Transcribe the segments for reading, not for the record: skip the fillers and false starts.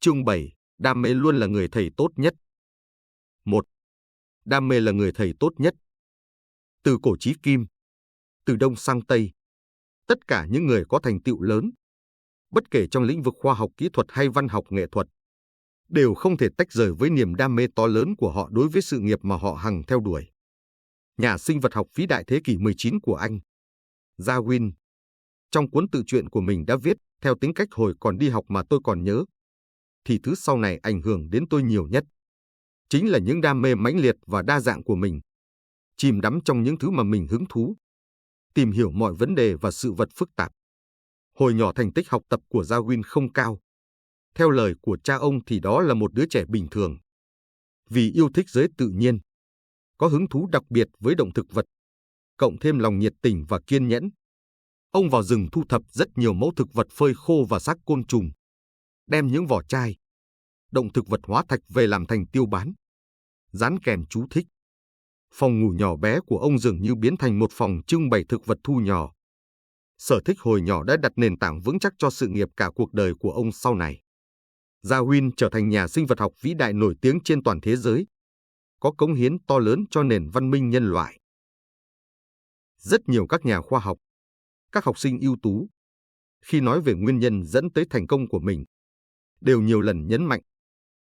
Chương 7. Đam mê luôn là người thầy tốt nhất. 1. Đam mê là người thầy tốt nhất. Từ cổ chí kim, từ Đông sang Tây, tất cả những người có thành tựu lớn, bất kể trong lĩnh vực khoa học kỹ thuật hay văn học nghệ thuật, đều không thể tách rời với niềm đam mê to lớn của họ đối với sự nghiệp mà họ hằng theo đuổi. Nhà sinh vật học vĩ đại thế kỷ 19 của Anh, Darwin, trong cuốn tự truyện của mình đã viết, theo tính cách hồi còn đi học mà tôi còn nhớ, thì thứ sau này ảnh hưởng đến tôi nhiều nhất chính là những đam mê mãnh liệt và đa dạng của mình, chìm đắm trong những thứ mà mình hứng thú, tìm hiểu mọi vấn đề và sự vật phức tạp. Hồi nhỏ thành tích học tập của Darwin không cao. Theo lời của cha ông thì đó là một đứa trẻ bình thường. Vì yêu thích giới tự nhiên, có hứng thú đặc biệt với động thực vật, cộng thêm lòng nhiệt tình và kiên nhẫn, ông vào rừng thu thập rất nhiều mẫu thực vật phơi khô và xác côn trùng, đem những vỏ chai, động thực vật hóa thạch về làm thành tiêu bán, dán kèm chú thích. Phòng ngủ nhỏ bé của ông dường như biến thành một phòng trưng bày thực vật thu nhỏ. Sở thích hồi nhỏ đã đặt nền tảng vững chắc cho sự nghiệp cả cuộc đời của ông sau này. Darwin trở thành nhà sinh vật học vĩ đại nổi tiếng trên toàn thế giới, có cống hiến to lớn cho nền văn minh nhân loại. Rất nhiều các nhà khoa học, các học sinh ưu tú, khi nói về nguyên nhân dẫn tới thành công của mình, đều nhiều lần nhấn mạnh,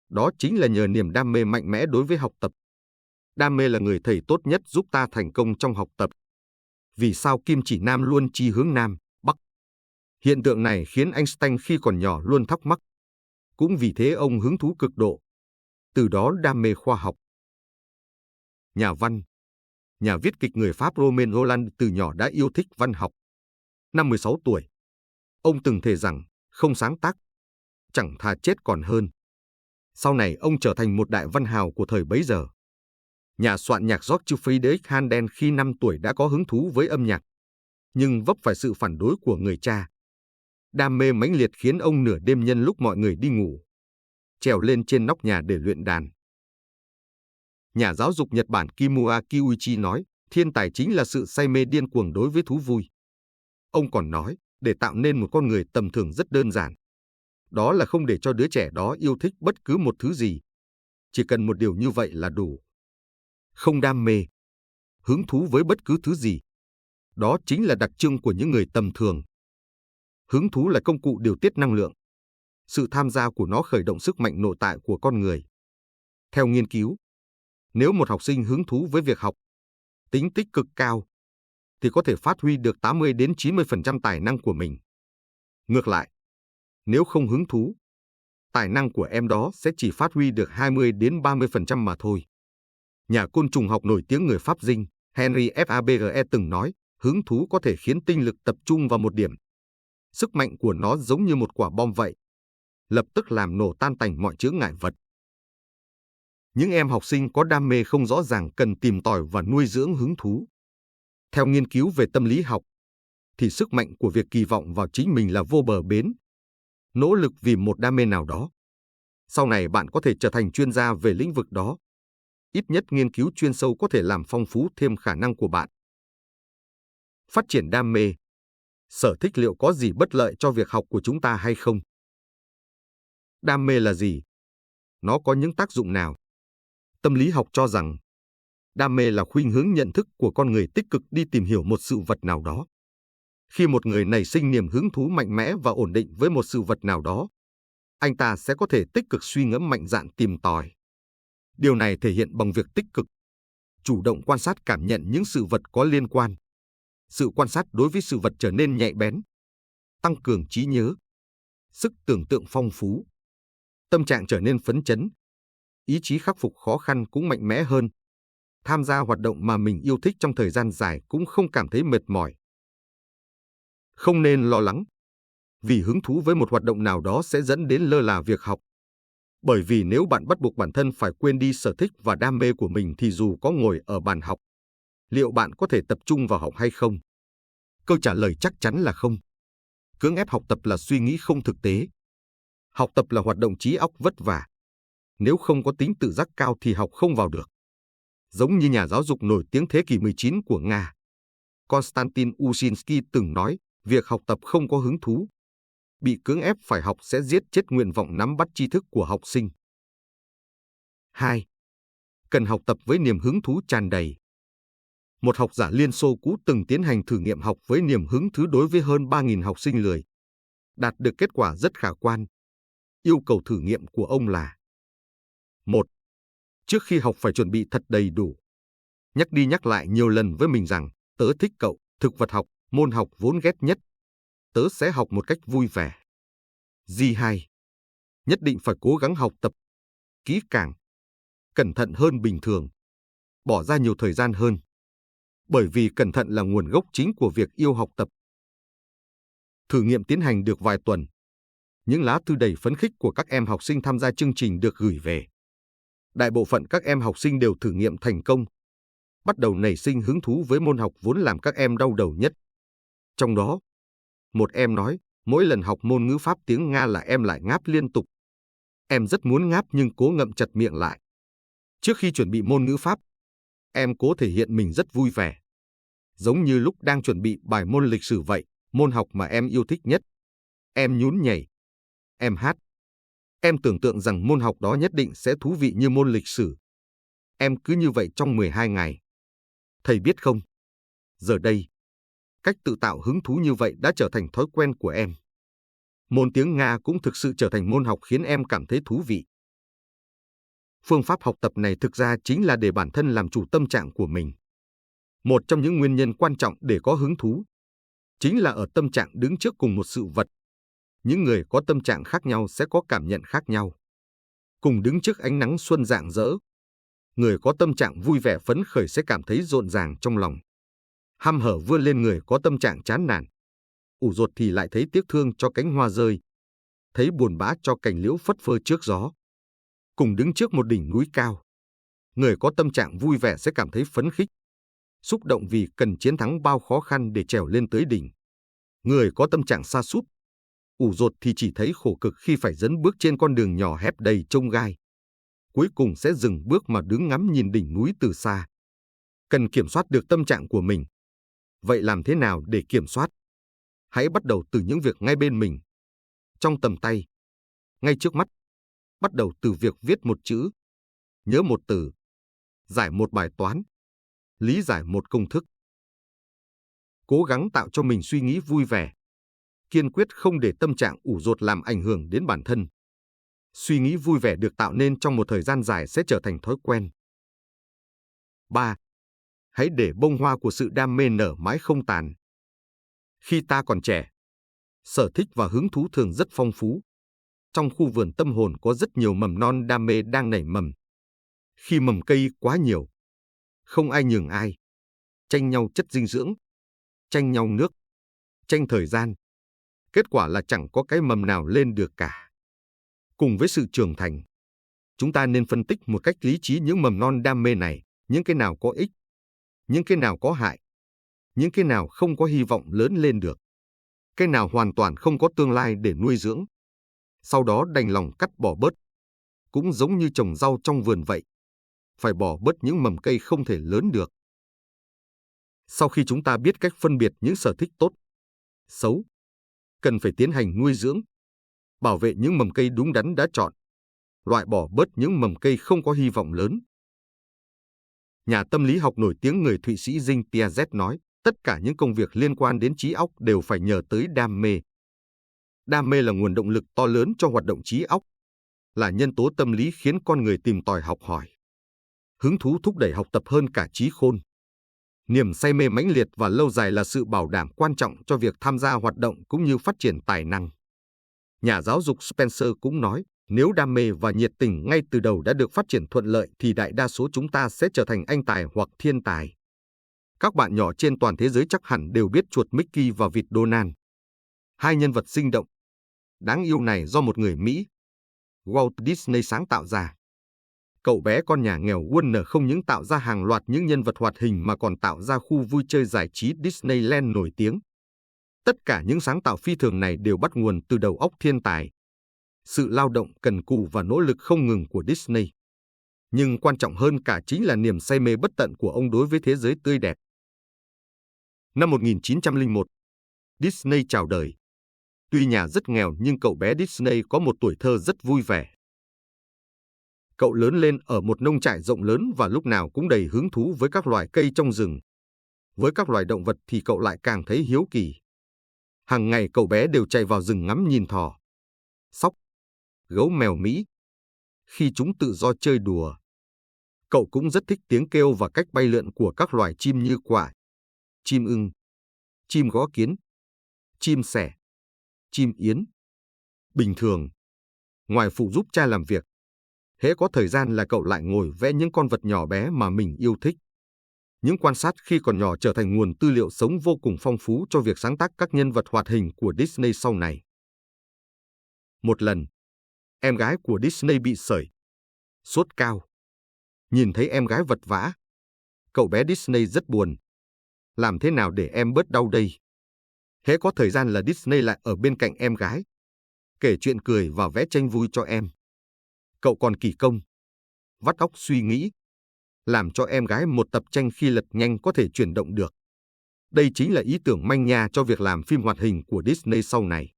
đó chính là nhờ niềm đam mê mạnh mẽ đối với học tập. Đam mê là người thầy tốt nhất giúp ta thành công trong học tập. Vì sao kim chỉ nam luôn chi hướng Nam, Bắc? Hiện tượng này khiến Einstein khi còn nhỏ luôn thắc mắc. Cũng vì thế ông hứng thú cực độ, từ đó đam mê khoa học. Nhà văn, nhà viết kịch người Pháp Romain Rolland từ nhỏ đã yêu thích văn học. Năm 16 tuổi, ông từng thề rằng không sáng tác, chẳng thà chết còn hơn. Sau này ông trở thành một đại văn hào của thời bấy giờ. Nhà soạn nhạc George Friedrich Handel khi 5 tuổi đã có hứng thú với âm nhạc, nhưng vấp phải sự phản đối của người cha. Đam mê mãnh liệt khiến ông nửa đêm nhân lúc mọi người đi ngủ, trèo lên trên nóc nhà để luyện đàn. Nhà giáo dục Nhật Bản Kimura Kyuichi nói, thiên tài chính là sự say mê điên cuồng đối với thú vui. Ông còn nói, để tạo nên một con người tầm thường rất đơn giản. Đó là không để cho đứa trẻ đó yêu thích bất cứ một thứ gì. Chỉ cần một điều như vậy là đủ. Không đam mê, hứng thú với bất cứ thứ gì. Đó chính là đặc trưng của những người tầm thường. Hứng thú là công cụ điều tiết năng lượng. Sự tham gia của nó khởi động sức mạnh nội tại của con người. Theo nghiên cứu, nếu một học sinh hứng thú với việc học, tính tích cực cao, thì có thể phát huy được 80 đến 90% tài năng của mình. Ngược lại, nếu không hứng thú, tài năng của em đó sẽ chỉ phát huy được 20 đến 30% mà thôi. Nhà côn trùng học nổi tiếng người Pháp Dinh, Henry Fabre từng nói, hứng thú có thể khiến tinh lực tập trung vào một điểm. Sức mạnh của nó giống như một quả bom vậy, lập tức làm nổ tan tành mọi chướng ngại vật. Những em học sinh có đam mê không rõ ràng cần tìm tòi và nuôi dưỡng hứng thú. Theo nghiên cứu về tâm lý học, thì sức mạnh của việc kỳ vọng vào chính mình là vô bờ bến. Nỗ lực vì một đam mê nào đó. Sau này bạn có thể trở thành chuyên gia về lĩnh vực đó. Ít nhất nghiên cứu chuyên sâu có thể làm phong phú thêm khả năng của bạn. Phát triển đam mê. Sở thích liệu có gì bất lợi cho việc học của chúng ta hay không? Đam mê là gì? Nó có những tác dụng nào? Tâm lý học cho rằng, đam mê là khuynh hướng nhận thức của con người tích cực đi tìm hiểu một sự vật nào đó. Khi một người nảy sinh niềm hứng thú mạnh mẽ và ổn định với một sự vật nào đó, anh ta sẽ có thể tích cực suy ngẫm mạnh dạn tìm tòi. Điều này thể hiện bằng việc tích cực, chủ động quan sát cảm nhận những sự vật có liên quan. Sự quan sát đối với sự vật trở nên nhạy bén, tăng cường trí nhớ, sức tưởng tượng phong phú, tâm trạng trở nên phấn chấn, ý chí khắc phục khó khăn cũng mạnh mẽ hơn. Tham gia hoạt động mà mình yêu thích trong thời gian dài cũng không cảm thấy mệt mỏi. Không nên lo lắng, vì hứng thú với một hoạt động nào đó sẽ dẫn đến lơ là việc học. Bởi vì nếu bạn bắt buộc bản thân phải quên đi sở thích và đam mê của mình thì dù có ngồi ở bàn học, liệu bạn có thể tập trung vào học hay không? Câu trả lời chắc chắn là không. Cưỡng ép học tập là suy nghĩ không thực tế. Học tập là hoạt động trí óc vất vả. Nếu không có tính tự giác cao thì học không vào được. Giống như nhà giáo dục nổi tiếng thế kỷ 19 của Nga, Konstantin Ushinsky từng nói, việc học tập không có hứng thú bị cưỡng ép phải học sẽ giết chết nguyện vọng nắm bắt tri thức của học sinh. 2. Cần học tập với niềm hứng thú tràn đầy. Một học giả Liên Xô cũ từng tiến hành thử nghiệm học với niềm hứng thú đối với hơn 3.000 học sinh lười, đạt được kết quả rất khả quan. Yêu cầu thử nghiệm của ông là: 1. Trước khi học phải chuẩn bị thật đầy đủ. Nhắc đi nhắc lại nhiều lần với mình rằng, tớ thích cậu, thực vật học, môn học vốn ghét nhất. Tớ sẽ học một cách vui vẻ. G2. Nhất định phải cố gắng học tập kỹ càng, cẩn thận hơn bình thường, bỏ ra nhiều thời gian hơn. Bởi vì cẩn thận là nguồn gốc chính của việc yêu học tập. Thử nghiệm tiến hành được vài tuần. Những lá thư đầy phấn khích của các em học sinh tham gia chương trình được gửi về. Đại bộ phận các em học sinh đều thử nghiệm thành công, bắt đầu nảy sinh hứng thú với môn học vốn làm các em đau đầu nhất. Trong đó, một em nói, mỗi lần học môn ngữ pháp tiếng Nga là em lại ngáp liên tục. Em rất muốn ngáp nhưng cố ngậm chặt miệng lại. Trước khi chuẩn bị môn ngữ pháp, em cố thể hiện mình rất vui vẻ. Giống như lúc đang chuẩn bị bài môn lịch sử vậy, môn học mà em yêu thích nhất. Em nhún nhảy. Em hát. Em tưởng tượng rằng môn học đó nhất định sẽ thú vị như môn lịch sử. Em cứ như vậy trong 12 ngày. Thầy biết không? Giờ đây, cách tự tạo hứng thú như vậy đã trở thành thói quen của em. Môn tiếng Nga cũng thực sự trở thành môn học khiến em cảm thấy thú vị. Phương pháp học tập này thực ra chính là để bản thân làm chủ tâm trạng của mình. Một trong những nguyên nhân quan trọng để có hứng thú chính là ở tâm trạng đứng trước cùng một sự vật. Những người có tâm trạng khác nhau sẽ có cảm nhận khác nhau. Cùng đứng trước ánh nắng xuân rạng rỡ, người có tâm trạng vui vẻ phấn khởi sẽ cảm thấy rộn ràng trong lòng. Hăm hở vươn lên người có tâm trạng chán nản, ủ rột thì lại thấy tiếc thương cho cánh hoa rơi, thấy buồn bã cho cành liễu phất phơ trước gió. Cùng đứng trước một đỉnh núi cao, người có tâm trạng vui vẻ sẽ cảm thấy phấn khích, xúc động vì cần chiến thắng bao khó khăn để trèo lên tới đỉnh. Người có tâm trạng sa sút, ủ rột thì chỉ thấy khổ cực khi phải dấn bước trên con đường nhỏ hẹp đầy chông gai. Cuối cùng sẽ dừng bước mà đứng ngắm nhìn đỉnh núi từ xa. Cần kiểm soát được tâm trạng của mình. Vậy làm thế nào để kiểm soát? Hãy bắt đầu từ những việc ngay bên mình, trong tầm tay, ngay trước mắt. Bắt đầu từ việc viết một chữ, nhớ một từ, giải một bài toán, lý giải một công thức. Cố gắng tạo cho mình suy nghĩ vui vẻ. Kiên quyết không để tâm trạng ủ rột làm ảnh hưởng đến bản thân. Suy nghĩ vui vẻ được tạo nên trong một thời gian dài sẽ trở thành thói quen. 3. Hãy để bông hoa của sự đam mê nở mãi không tàn. Khi ta còn trẻ, sở thích và hứng thú thường rất phong phú. Trong khu vườn tâm hồn có rất nhiều mầm non đam mê đang nảy mầm. Khi mầm cây quá nhiều, không ai nhường ai. Tranh nhau chất dinh dưỡng, tranh nhau nước, tranh thời gian. Kết quả là chẳng có cái mầm nào lên được cả. Cùng với sự trưởng thành, chúng ta nên phân tích một cách lý trí những mầm non đam mê này, những cái nào có ích, những cái nào có hại, những cái nào không có hy vọng lớn lên được, cái nào hoàn toàn không có tương lai để nuôi dưỡng. Sau đó đành lòng cắt bỏ bớt. Cũng giống như trồng rau trong vườn vậy, phải bỏ bớt những mầm cây không thể lớn được. Sau khi chúng ta biết cách phân biệt những sở thích tốt, xấu, cần phải tiến hành nuôi dưỡng, bảo vệ những mầm cây đúng đắn đã chọn, loại bỏ bớt những mầm cây không có hy vọng lớn. Nhà tâm lý học nổi tiếng người Thụy Sĩ Jean Piaget nói, tất cả những công việc liên quan đến trí óc đều phải nhờ tới đam mê. Đam mê là nguồn động lực to lớn cho hoạt động trí óc, là nhân tố tâm lý khiến con người tìm tòi học hỏi. Hứng thú thúc đẩy học tập hơn cả trí khôn. Niềm say mê mãnh liệt và lâu dài là sự bảo đảm quan trọng cho việc tham gia hoạt động cũng như phát triển tài năng. Nhà giáo dục Spencer cũng nói, nếu đam mê và nhiệt tình ngay từ đầu đã được phát triển thuận lợi thì đại đa số chúng ta sẽ trở thành anh tài hoặc thiên tài. Các bạn nhỏ trên toàn thế giới chắc hẳn đều biết chuột Mickey và vịt Donald. Hai nhân vật sinh động, đáng yêu này do một người Mỹ, Walt Disney sáng tạo ra. Cậu bé con nhà nghèo Warner không những tạo ra hàng loạt những nhân vật hoạt hình mà còn tạo ra khu vui chơi giải trí Disneyland nổi tiếng. Tất cả những sáng tạo phi thường này đều bắt nguồn từ đầu óc thiên tài, sự lao động cần cù và nỗ lực không ngừng của Disney. Nhưng quan trọng hơn cả chính là niềm say mê bất tận của ông đối với thế giới tươi đẹp. Năm 1901, Disney chào đời. Tuy nhà rất nghèo nhưng cậu bé Disney có một tuổi thơ rất vui vẻ. Cậu lớn lên ở một nông trại rộng lớn và lúc nào cũng đầy hứng thú với các loài cây trong rừng. Với các loài động vật thì cậu lại càng thấy hiếu kỳ. Hàng ngày cậu bé đều chạy vào rừng ngắm nhìn thỏ, sóc, gấu mèo Mỹ. Khi chúng tự do chơi đùa, cậu cũng rất thích tiếng kêu và cách bay lượn của các loài chim như quạ, chim ưng, chim gõ kiến, chim sẻ, chim yến. Bình thường, ngoài phụ giúp cha làm việc, hễ có thời gian là cậu lại ngồi vẽ những con vật nhỏ bé mà mình yêu thích. Những quan sát khi còn nhỏ trở thành nguồn tư liệu sống vô cùng phong phú cho việc sáng tác các nhân vật hoạt hình của Disney sau này. Một lần, em gái của Disney bị sởi, sốt cao. Nhìn thấy em gái vật vã, cậu bé Disney rất buồn. Làm thế nào để em bớt đau đây? Hễ có thời gian là Disney lại ở bên cạnh em gái, kể chuyện cười và vẽ tranh vui cho em. Cậu còn kỳ công, vắt óc suy nghĩ, làm cho em gái một tập tranh khi lật nhanh có thể chuyển động được. Đây chính là ý tưởng manh nha cho việc làm phim hoạt hình của Disney sau này.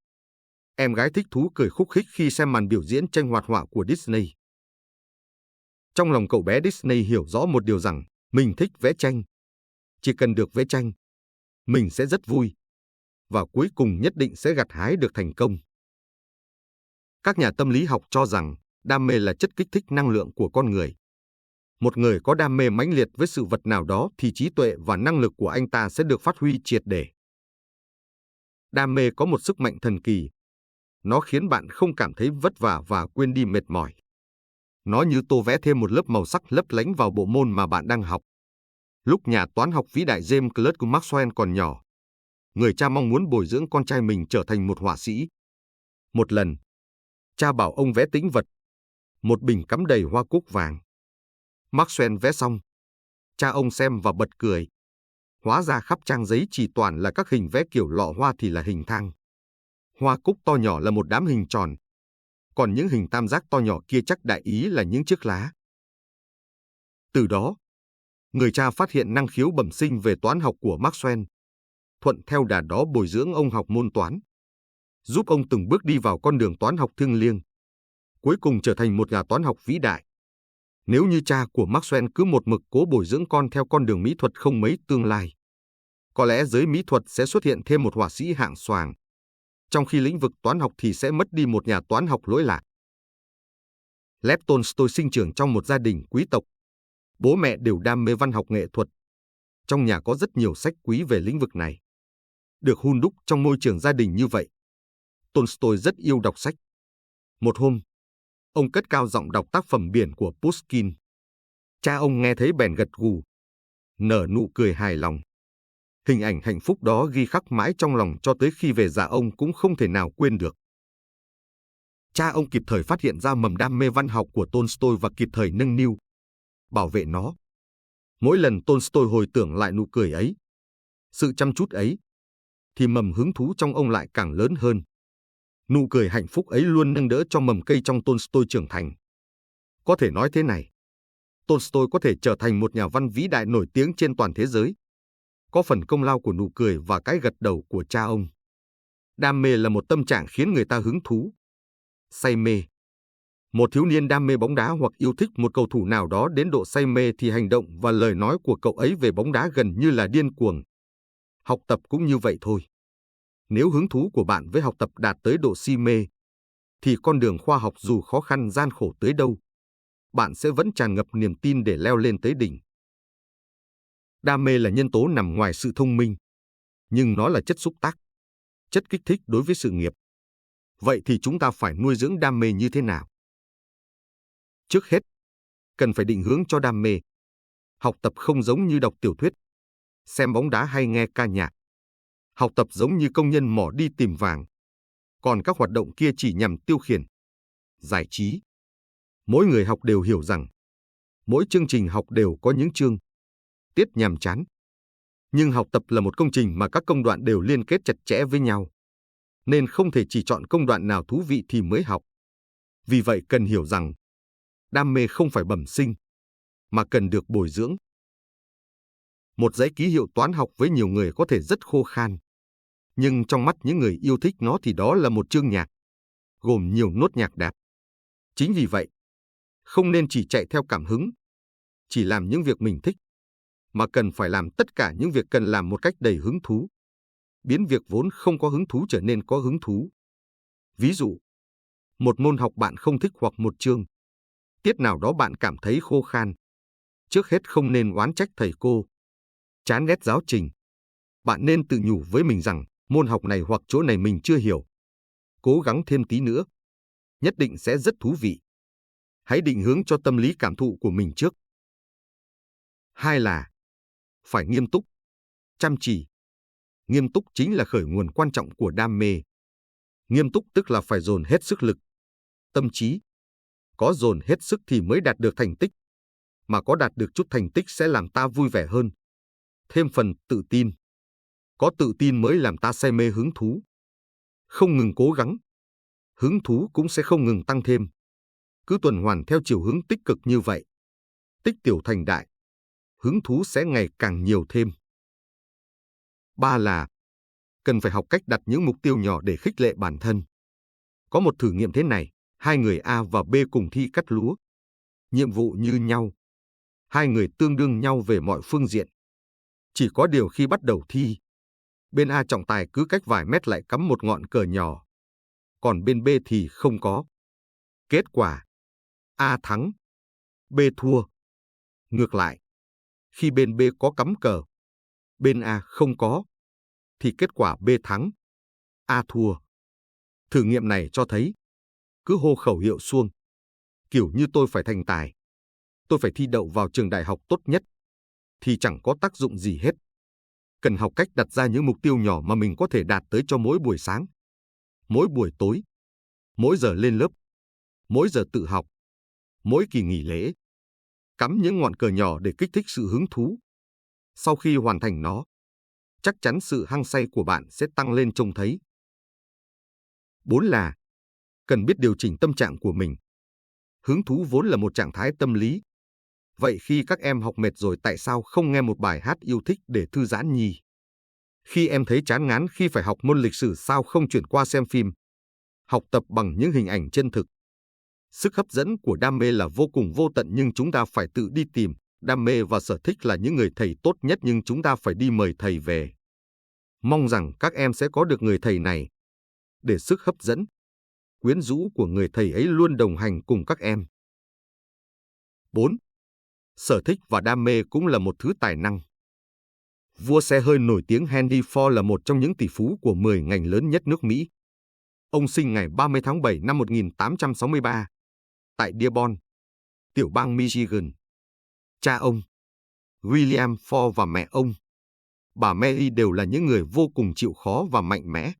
Em gái thích thú cười khúc khích khi xem màn biểu diễn tranh hoạt họa của Disney. Trong lòng cậu bé Disney hiểu rõ một điều rằng, mình thích vẽ tranh. Chỉ cần được vẽ tranh, mình sẽ rất vui. Và cuối cùng nhất định sẽ gặt hái được thành công. Các nhà tâm lý học cho rằng, đam mê là chất kích thích năng lượng của con người. Một người có đam mê mãnh liệt với sự vật nào đó thì trí tuệ và năng lực của anh ta sẽ được phát huy triệt để. Đam mê có một sức mạnh thần kỳ. Nó khiến bạn không cảm thấy vất vả và quên đi mệt mỏi. Nó như tô vẽ thêm một lớp màu sắc lấp lánh vào bộ môn mà bạn đang học. Lúc nhà toán học vĩ đại James Clerk Maxwell còn nhỏ, người cha mong muốn bồi dưỡng con trai mình trở thành một họa sĩ. Một lần, cha bảo ông vẽ tĩnh vật, một bình cắm đầy hoa cúc vàng. Maxwell vẽ xong, cha ông xem và bật cười. Hóa ra khắp trang giấy chỉ toàn là các hình vẽ kiểu lọ hoa thì là hình thang. Hoa cúc to nhỏ là một đám hình tròn, còn những hình tam giác to nhỏ kia chắc đại ý là những chiếc lá. Từ đó, người cha phát hiện năng khiếu bẩm sinh về toán học của Maxwell. Thuận theo đà đó bồi dưỡng ông học môn toán, giúp ông từng bước đi vào con đường toán học thiêng liêng, cuối cùng trở thành một nhà toán học vĩ đại. Nếu như cha của Maxwell cứ một mực cố bồi dưỡng con theo con đường mỹ thuật không mấy tương lai, có lẽ giới mỹ thuật sẽ xuất hiện thêm một họa sĩ hạng xoàng, trong khi lĩnh vực toán học thì sẽ mất đi một nhà toán học lỗi lạc. Lev Tolstoy sinh trưởng trong một gia đình quý tộc. Bố mẹ đều đam mê văn học nghệ thuật. Trong nhà có rất nhiều sách quý về lĩnh vực này. Được hun đúc trong môi trường gia đình như vậy, Tolstoy rất yêu đọc sách. Một hôm, ông cất cao giọng đọc tác phẩm Biển của Pushkin. Cha ông nghe thấy bèn gật gù, nở nụ cười hài lòng. Hình ảnh hạnh phúc đó ghi khắc mãi trong lòng cho tới khi về già ông cũng không thể nào quên được. Cha ông kịp thời phát hiện ra mầm đam mê văn học của Tolstoy và kịp thời nâng niu, bảo vệ nó. Mỗi lần Tolstoy hồi tưởng lại nụ cười ấy, sự chăm chút ấy, thì mầm hứng thú trong ông lại càng lớn hơn. Nụ cười hạnh phúc ấy luôn nâng đỡ cho mầm cây trong Tolstoy trưởng thành. Có thể nói thế này, Tolstoy có thể trở thành một nhà văn vĩ đại nổi tiếng trên toàn thế giới, có phần công lao của nụ cười và cái gật đầu của cha ông. Đam mê là một tâm trạng khiến người ta hứng thú, say mê. Một thiếu niên đam mê bóng đá hoặc yêu thích một cầu thủ nào đó đến độ say mê thì hành động và lời nói của cậu ấy về bóng đá gần như là điên cuồng. Học tập cũng như vậy thôi. Nếu hứng thú của bạn với học tập đạt tới độ si mê, thì con đường khoa học dù khó khăn gian khổ tới đâu, bạn sẽ vẫn tràn ngập niềm tin để leo lên tới đỉnh. Đam mê là nhân tố nằm ngoài sự thông minh, nhưng nó là chất xúc tác, chất kích thích đối với sự nghiệp. Vậy thì chúng ta phải nuôi dưỡng đam mê như thế nào? Trước hết, cần phải định hướng cho đam mê. Học tập không giống như đọc tiểu thuyết, xem bóng đá hay nghe ca nhạc. Học tập giống như công nhân mỏ đi tìm vàng. Còn các hoạt động kia chỉ nhằm tiêu khiển, giải trí. Mỗi người học đều hiểu rằng, mỗi chương trình học đều có những chương, tiết nhàm chán. Nhưng học tập là một công trình mà các công đoạn đều liên kết chặt chẽ với nhau. Nên không thể chỉ chọn công đoạn nào thú vị thì mới học. Vì vậy cần hiểu rằng, đam mê không phải bẩm sinh, mà cần được bồi dưỡng. Một dãy ký hiệu toán học với nhiều người có thể rất khô khan. Nhưng trong mắt những người yêu thích nó thì đó là một chương nhạc, gồm nhiều nốt nhạc đạp. Chính vì vậy, không nên chỉ chạy theo cảm hứng, chỉ làm những việc mình thích, mà cần phải làm tất cả những việc cần làm một cách đầy hứng thú. Biến việc vốn không có hứng thú trở nên có hứng thú. Ví dụ, một môn học bạn không thích hoặc một chương tiết nào đó bạn cảm thấy khô khan. Trước hết không nên oán trách thầy cô, chán ghét giáo trình. Bạn nên tự nhủ với mình rằng môn học này hoặc chỗ này mình chưa hiểu. Cố gắng thêm tí nữa, nhất định sẽ rất thú vị. Hãy định hướng cho tâm lý cảm thụ của mình trước. 2 là phải nghiêm túc, chăm chỉ. Nghiêm túc chính là khởi nguồn quan trọng của đam mê. Nghiêm túc tức là phải dồn hết sức lực, tâm trí. Có dồn hết sức thì mới đạt được thành tích, mà có đạt được chút thành tích sẽ làm ta vui vẻ hơn. Thêm phần tự tin. Có tự tin mới làm ta say mê hứng thú. Không ngừng cố gắng, hứng thú cũng sẽ không ngừng tăng thêm. Cứ tuần hoàn theo chiều hướng tích cực như vậy. Tích tiểu thành đại, hứng thú sẽ ngày càng nhiều thêm. 3 là cần phải học cách đặt những mục tiêu nhỏ để khích lệ bản thân. Có một thử nghiệm thế này, 2 người A và B cùng thi cắt lúa. Nhiệm vụ như nhau. 2 người tương đương nhau về mọi phương diện. Chỉ có điều khi bắt đầu thi, bên A trọng tài cứ cách vài mét lại cắm một ngọn cờ nhỏ, còn bên B thì không có. Kết quả, A thắng, B thua. Ngược lại, khi bên B có cắm cờ, bên A không có, thì kết quả B thắng, A thua. Thử nghiệm này cho thấy, cứ hô khẩu hiệu suông, kiểu như tôi phải thành tài, tôi phải thi đậu vào trường đại học tốt nhất, thì chẳng có tác dụng gì hết. Cần học cách đặt ra những mục tiêu nhỏ mà mình có thể đạt tới cho mỗi buổi sáng, mỗi buổi tối, mỗi giờ lên lớp, mỗi giờ tự học, mỗi kỳ nghỉ lễ. Cắm những ngọn cờ nhỏ để kích thích sự hứng thú. Sau khi hoàn thành nó, chắc chắn sự hăng say của bạn sẽ tăng lên trông thấy. 4 là cần biết điều chỉnh tâm trạng của mình. Hứng thú vốn là một trạng thái tâm lý. Vậy khi các em học mệt rồi tại sao không nghe một bài hát yêu thích để thư giãn nhỉ? Khi em thấy chán ngán khi phải học môn lịch sử sao không chuyển qua xem phim? Học tập bằng những hình ảnh chân thực. Sức hấp dẫn của đam mê là vô cùng vô tận nhưng chúng ta phải tự đi tìm. Đam mê và sở thích là những người thầy tốt nhất nhưng chúng ta phải đi mời thầy về. Mong rằng các em sẽ có được người thầy này. Để sức hấp dẫn, quyến rũ của người thầy ấy luôn đồng hành cùng các em. 4. Sở thích và đam mê cũng là một thứ tài năng. Vua xe hơi nổi tiếng Henry Ford là một trong những tỷ phú của 10 ngành lớn nhất nước Mỹ. Ông sinh ngày 30 tháng 7 năm 1863 tại Dearborn, tiểu bang Michigan. Cha ông, William Ford và mẹ ông, bà Mary đều là những người vô cùng chịu khó và mạnh mẽ.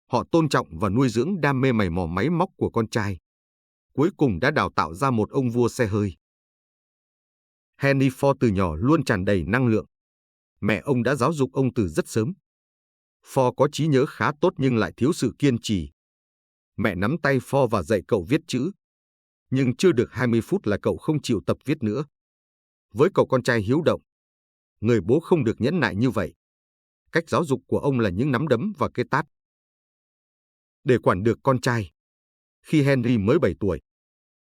Họ tôn trọng và nuôi dưỡng đam mê mày mò máy móc của con trai. Cuối cùng đã đào tạo ra một ông vua xe hơi. Henry Ford từ nhỏ luôn tràn đầy năng lượng. Mẹ ông đã giáo dục ông từ rất sớm. Ford có trí nhớ khá tốt nhưng lại thiếu sự kiên trì. Mẹ nắm tay Ford và dạy cậu viết chữ. Nhưng chưa được 20 phút là cậu không chịu tập viết nữa. Với cậu con trai hiếu động, người bố không được nhẫn nại như vậy. Cách giáo dục của ông là những nắm đấm và cái tát. Để quản được con trai, khi Henry mới 7 tuổi,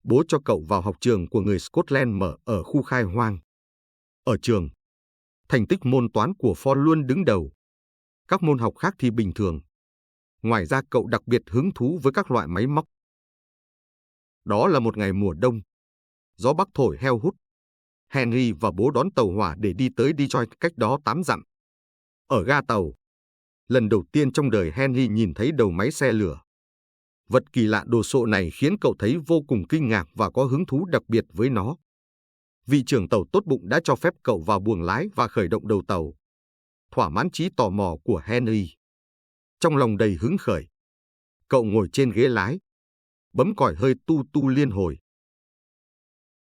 bố cho cậu vào học trường của người Scotland mở ở khu khai hoang. Ở trường, thành tích môn toán của Ford luôn đứng đầu. Các môn học khác thì bình thường. Ngoài ra cậu đặc biệt hứng thú với các loại máy móc. Đó là một ngày mùa đông. Gió bắc thổi heo hút. Henry và bố đón tàu hỏa để đi tới Detroit cách đó 8 dặm. Ở ga tàu, lần đầu tiên trong đời Henry nhìn thấy đầu máy xe lửa. Vật kỳ lạ đồ sộ này khiến cậu thấy vô cùng kinh ngạc và có hứng thú đặc biệt với nó. Vị trưởng tàu tốt bụng đã cho phép cậu vào buồng lái và khởi động đầu tàu. Thỏa mãn trí tò mò của Henry. Trong lòng đầy hứng khởi, cậu ngồi trên ghế lái, bấm còi hơi tu tu liên hồi.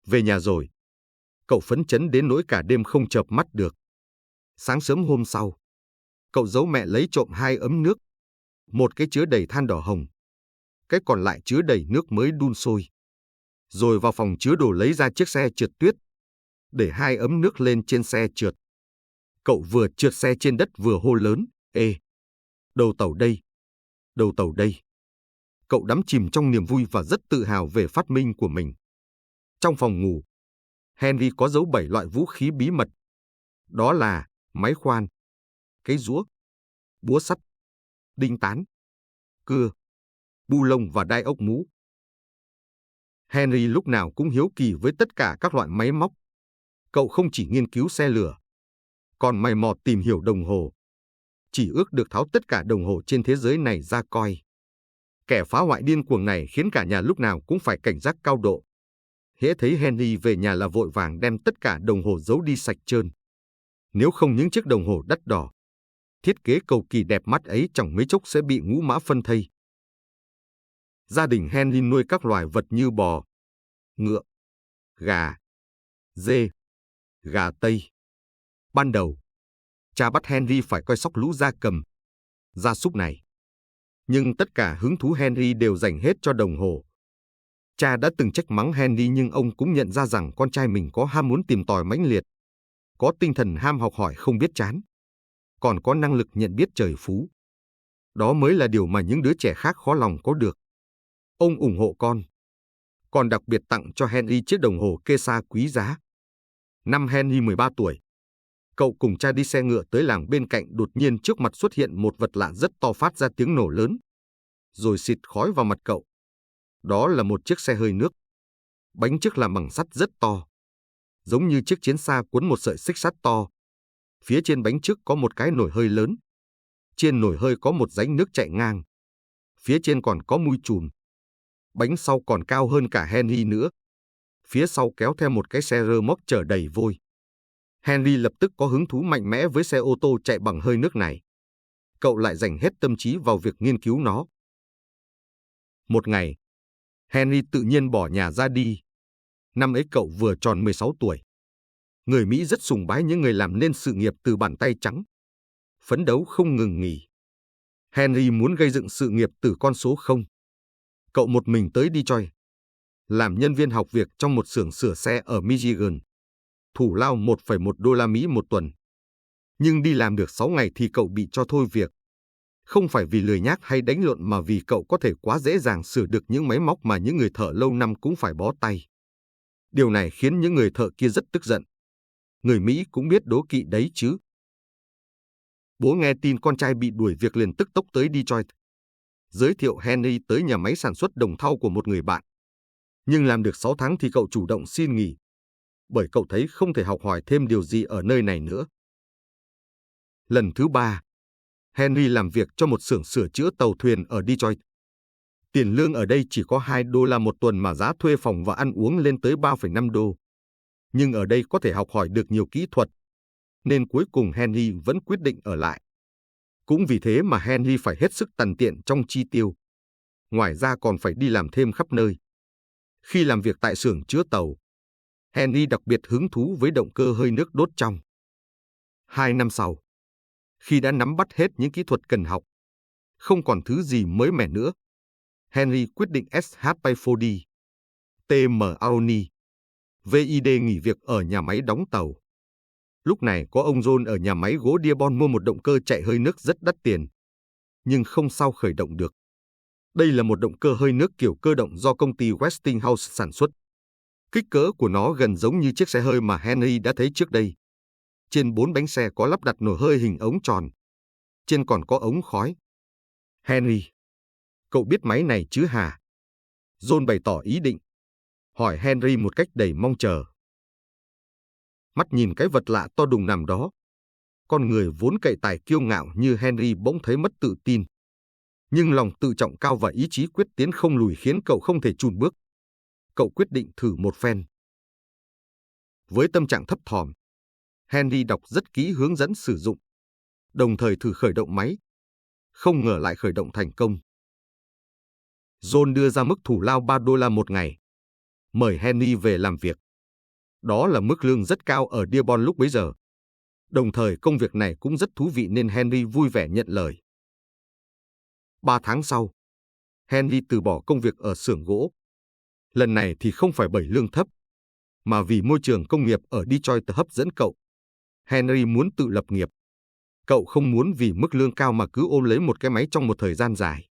Về nhà rồi, cậu phấn chấn đến nỗi cả đêm không chợp mắt được. Sáng sớm hôm sau, cậu giấu mẹ lấy trộm 2 ấm nước, một cái chứa đầy than đỏ hồng, cái còn lại chứa đầy nước mới đun sôi. Rồi vào phòng chứa đồ lấy ra chiếc xe trượt tuyết, để 2 ấm nước lên trên xe trượt. Cậu vừa trượt xe trên đất vừa hô lớn, "Ê, Đầu tàu đây, đầu tàu đây. Cậu đắm chìm trong niềm vui và rất tự hào về phát minh của mình. Trong phòng ngủ, Henry có giấu 7 loại vũ khí bí mật. Đó là máy khoan, cái rũa, búa sắt, đinh tán, cưa, bu lông và đai ốc mũ. Henry lúc nào cũng hiếu kỳ với tất cả các loại máy móc. Cậu không chỉ nghiên cứu xe lửa, còn mày mò tìm hiểu đồng hồ. Chỉ ước được tháo tất cả đồng hồ trên thế giới này ra coi. Kẻ phá hoại điên cuồng này khiến cả nhà lúc nào cũng phải cảnh giác cao độ. Hễ thấy Henry về nhà là vội vàng đem tất cả đồng hồ giấu đi sạch trơn. Nếu không những chiếc đồng hồ đắt đỏ, thiết kế cầu kỳ đẹp mắt ấy chẳng mấy chốc sẽ bị ngũ mã phân thây. Gia đình Henry nuôi các loài vật như bò, ngựa, gà, dê, gà Tây. Ban đầu, cha bắt Henry phải coi sóc lũ gia cầm, gia súc này. Nhưng tất cả hứng thú Henry đều dành hết cho đồng hồ. Cha đã từng trách mắng Henry nhưng ông cũng nhận ra rằng con trai mình có ham muốn tìm tòi mãnh liệt, có tinh thần ham học hỏi không biết chán, còn có năng lực nhận biết trời phú. Đó mới là điều mà những đứa trẻ khác khó lòng có được. Ông ủng hộ con, còn đặc biệt tặng cho Henry chiếc đồng hồ Kesa quý giá. Năm Henry 13 tuổi, cậu cùng cha đi xe ngựa tới làng bên cạnh, đột nhiên trước mặt xuất hiện một vật lạ rất to phát ra tiếng nổ lớn, rồi xịt khói vào mặt cậu. Đó là một chiếc xe hơi nước. Bánh trước làm bằng sắt rất to, giống như chiếc chiến xa cuốn một sợi xích sắt to. Phía trên bánh trước có một cái nồi hơi lớn. Trên nồi hơi có một rãnh nước chạy ngang. Phía trên còn có mui chùm. Bánh sau còn cao hơn cả Henry nữa. Phía sau kéo theo một cái xe rơ móc chở đầy vôi. Henry lập tức có hứng thú mạnh mẽ với xe ô tô chạy bằng hơi nước này. Cậu lại dành hết tâm trí vào việc nghiên cứu nó. Một ngày, Henry tự nhiên bỏ nhà ra đi. Năm ấy cậu vừa tròn 16 tuổi. Người Mỹ rất sùng bái những người làm nên sự nghiệp từ bàn tay trắng. Phấn đấu không ngừng nghỉ. Henry muốn gây dựng sự nghiệp từ con số 0. Cậu một mình tới Detroit, làm nhân viên học việc trong một xưởng sửa xe ở Michigan. Thủ lao $1,1 một tuần. Nhưng đi làm được 6 ngày thì cậu bị cho thôi việc. Không phải vì lười nhác hay đánh lộn mà vì cậu có thể quá dễ dàng sửa được những máy móc mà những người thợ lâu năm cũng phải bó tay. Điều này khiến những người thợ kia rất tức giận. Người Mỹ cũng biết đố kỵ đấy chứ. Bố nghe tin con trai bị đuổi việc liền tức tốc tới Detroit, giới thiệu Henry tới nhà máy sản xuất đồng thau của một người bạn. Nhưng làm được 6 tháng thì cậu chủ động xin nghỉ, bởi cậu thấy không thể học hỏi thêm điều gì ở nơi này nữa. Lần thứ 3, Henry làm việc cho một xưởng sửa chữa tàu thuyền ở Detroit. Tiền lương ở đây chỉ có $2 một tuần mà giá thuê phòng và ăn uống lên tới $3,5. Nhưng ở đây có thể học hỏi được nhiều kỹ thuật, nên cuối cùng Henry vẫn quyết định ở lại. Cũng vì thế mà Henry phải hết sức tằn tiện trong chi tiêu. Ngoài ra còn phải đi làm thêm khắp nơi. Khi làm việc tại xưởng chữa tàu, Henry đặc biệt hứng thú với động cơ hơi nước đốt trong. 2 năm sau, khi đã nắm bắt hết những kỹ thuật cần học, không còn thứ gì mới mẻ nữa, Henry quyết định SH Payford, TM Aroni, VID nghỉ việc ở nhà máy đóng tàu. Lúc này có ông John ở nhà máy gỗ Dearborn mua một động cơ chạy hơi nước rất đắt tiền, nhưng không sao khởi động được. Đây là một động cơ hơi nước kiểu cơ động do công ty Westinghouse sản xuất. Kích cỡ của nó gần giống như chiếc xe hơi mà Henry đã thấy trước đây. Trên 4 bánh xe có lắp đặt nồi hơi hình ống tròn. Trên còn có ống khói. Henry, cậu biết máy này chứ hả? John bày tỏ ý định, hỏi Henry một cách đầy mong chờ. Mắt nhìn cái vật lạ to đùng nằm đó, con người vốn cậy tài kiêu ngạo như Henry bỗng thấy mất tự tin. Nhưng lòng tự trọng cao và ý chí quyết tiến không lùi khiến cậu không thể chùn bước. Cậu quyết định thử một phen. Với tâm trạng thấp thỏm, Henry đọc rất kỹ hướng dẫn sử dụng, đồng thời thử khởi động máy. Không ngờ lại khởi động thành công. John đưa ra mức thủ lao $3 một ngày, mời Henry về làm việc. Đó là mức lương rất cao ở Dearborn lúc bấy giờ. Đồng thời công việc này cũng rất thú vị nên Henry vui vẻ nhận lời. 3 tháng sau, Henry từ bỏ công việc ở xưởng gỗ. Lần này thì không phải bởi lương thấp, mà vì môi trường công nghiệp ở Detroit hấp dẫn cậu. Henry muốn tự lập nghiệp. Cậu không muốn vì mức lương cao mà cứ ôm lấy một cái máy trong một thời gian dài.